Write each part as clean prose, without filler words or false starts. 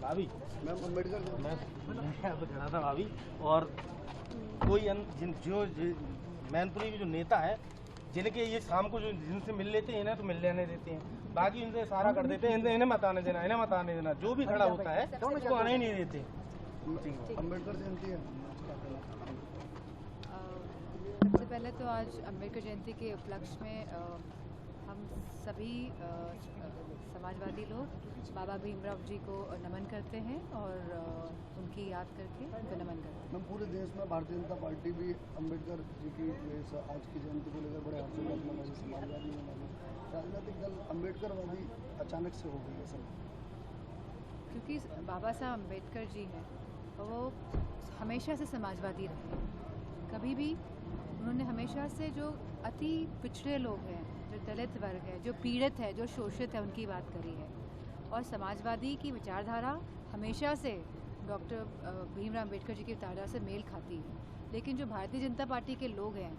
भाभी मैम अम्बेडकर मैं यहाँ पे खड़ा था भाभी, और कोई जो मैनपुरी के जो नेता है जिनके ये शाम को जो जिनसे मिल लेते हैं इन्हें तो मिल लेने देते हैं, बाकी इनसे सारा कर देते हैं, इन्हें मत आने देना, इन्हें मत आने देना, जो भी खड़ा होता है उसको आने ही नहीं देते। अम्बेडकर जयंती है। सबसे पहले तो आज अम्बेडकर जयंती के उपलक्ष्य में हम सभी समाजवादी लोग बाबा भीमराव जी को नमन करते हैं और उनकी याद करके उनको नमन करते हैं। मैम पूरे देश में भारतीय जनता पार्टी भी अम्बेडकर जी की आज की जयंती को लेकर बड़े हर्षोल्लास मना रही, समाजवादी मना रही, राजनीतिक दल अम्बेडकरवादी अचानक से हो गई है सब, क्योंकि बाबा साहब अम्बेडकर जी हैं और वो हमेशा से समाजवादी रहे। कभी भी उन्होंने हमेशा से जो अति पिछड़े लोग हैं, जो दलित वर्ग है, जो पीड़ित है, जो शोषित है, उनकी बात करी है। और समाजवादी की विचारधारा हमेशा से डॉक्टर भीमराव अम्बेडकर जी की विचारधारा से मेल खाती है। लेकिन जो भारतीय जनता पार्टी के लोग हैं,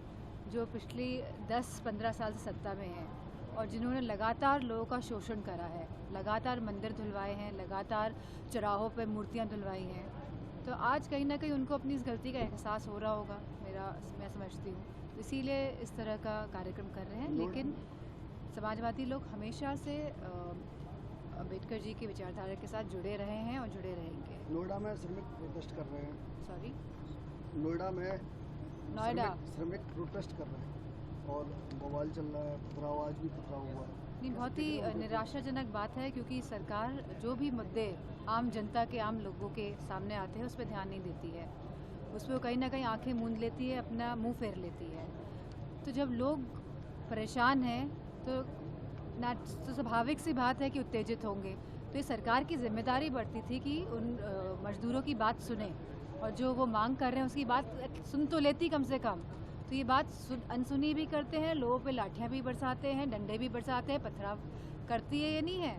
जो पिछली 10-15 साल से सत्ता में हैं और जिन्होंने लगातार लोगों का शोषण करा है, लगातार मंदिर धुलवाए हैं, लगातार चौराहों पर मूर्तियाँ धुलवाई हैं, तो आज कहीं ना कहीं उनको अपनी इस गलती का एहसास हो रहा होगा, मैं समझती हूँ, इसीलिए इस तरह का कार्यक्रम कर रहे हैं। लेकिन समाजवादी लोग हमेशा से अम्बेडकर जी की विचारधारा के साथ जुड़े रहे हैं और जुड़े रहेंगे। नोएडा में श्रमिक प्रोटेस्ट कर रहे हैं। सॉरी, नोएडा श्रमिक प्रोटेस्ट कर रहे हैं और बवाल चल रहा है, पथराव आज भी पथराव हुआ। नहीं, बहुत ही निराशाजनक बात है, क्योंकि सरकार जो भी मुद्दे आम जनता के, आम लोगों के सामने आते हैं उस पर ध्यान नहीं देती है, उस पर कहीं ना कहीं आंखें मूंद लेती है, अपना मुंह फेर लेती है। तो जब लोग परेशान हैं तो स्वाभाविक सी बात है कि उत्तेजित होंगे। तो ये सरकार की जिम्मेदारी बढ़ती थी कि उन मजदूरों की बात सुने और जो वो मांग कर रहे हैं उसकी बात सुन तो लेती कम से कम। तो ये बात अनसुनी भी करते हैं, लोगों पे लाठियाँ भी बरसाते हैं, डंडे भी बरसाते हैं, पथराव करती है ये नहीं है,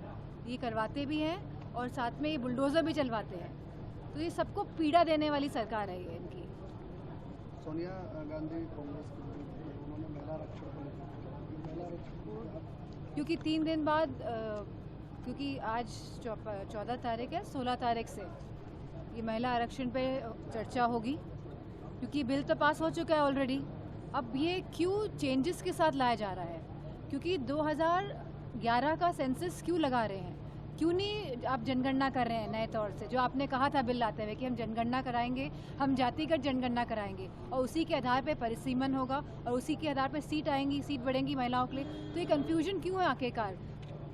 ये करवाते भी हैं और साथ में ये बुलडोज़र भी चलवाते हैं। तो ये सबको पीड़ा देने वाली सरकार है ये इनकी। सोनिया गांधी कांग्रेस उन्होंने महिला आरक्षण को लेकर, क्योंकि 3 दिन बाद क्योंकि आज 14 तारीख है, 16 तारीख से ये महिला आरक्षण पे चर्चा होगी, क्योंकि बिल तो पास हो चुका है ऑलरेडी। अब ये क्यों चेंजेस के साथ लाया जा रहा है? क्योंकि 2011 का सेंसस क्यों लगा रहे हैं, क्यों नहीं आप जनगणना कर रहे हैं नए तौर से, जो आपने कहा था बिल लाते हुए कि हम जनगणना कराएंगे, हम जातिगत जनगणना कराएंगे और उसी के आधार पे परिसीमन होगा और उसी के आधार पे सीट आएंगी, सीट बढ़ेंगी महिलाओं के लिए। तो ये कन्फ्यूजन क्यों है आखिरकार?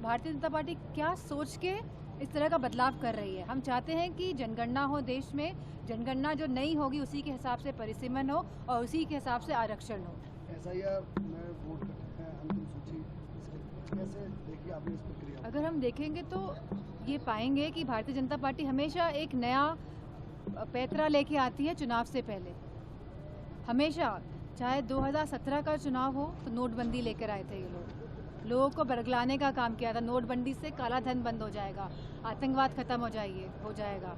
भारतीय जनता पार्टी क्या सोच के इस तरह का बदलाव कर रही है? हम चाहते हैं कि जनगणना हो देश में, जनगणना जो नई होगी उसी के हिसाब से परिसीमन हो और उसी के हिसाब से आरक्षण हो। SIR में वोट अंतिम सूची कैसे देखिए आपने इस प्रक्रिया? अगर हम देखेंगे तो ये पाएंगे कि भारतीय जनता पार्टी हमेशा एक नया पैतरा लेके आती है चुनाव से पहले। हमेशा, चाहे 2017 का चुनाव हो तो नोटबंदी लेकर आए थे ये लोगों को बरगलाने का काम किया था। नोटबंदी से काला धन बंद हो जाएगा, आतंकवाद खत्म हो जाएगा,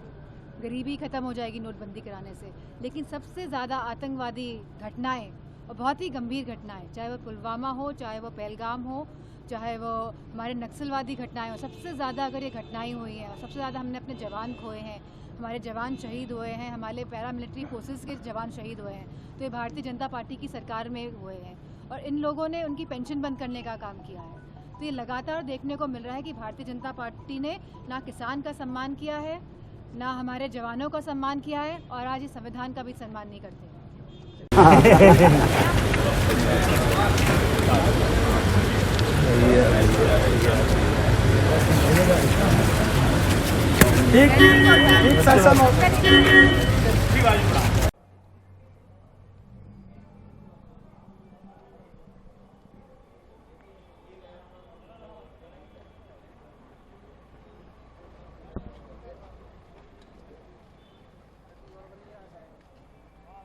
गरीबी खत्म हो जाएगी नोटबंदी कराने से। लेकिन सबसे ज़्यादा आतंकवादी घटनाएं और बहुत ही गंभीर घटनाएं, चाहे वो पुलवामा हो, चाहे वो पहलगाम हो, चाहे वो हमारे नक्सलवादी घटनाएं हो, सबसे ज़्यादा अगर ये घटनाएं हुई हैं, सबसे ज़्यादा हमने अपने जवान खोए हैं, हमारे जवान शहीद हुए हैं, हमारे पैरामिलिट्री फोर्सेस के जवान शहीद हुए हैं, तो ये भारतीय जनता पार्टी की सरकार में हुए हैं। और इन लोगों ने उनकी पेंशन बंद करने का काम किया है। तो ये लगातार देखने को मिल रहा है कि भारतीय जनता पार्टी ने ना किसान का सम्मान किया है, ना हमारे जवानों का सम्मान किया है और आज इस संविधान का भी सम्मान नहीं करते। ठीक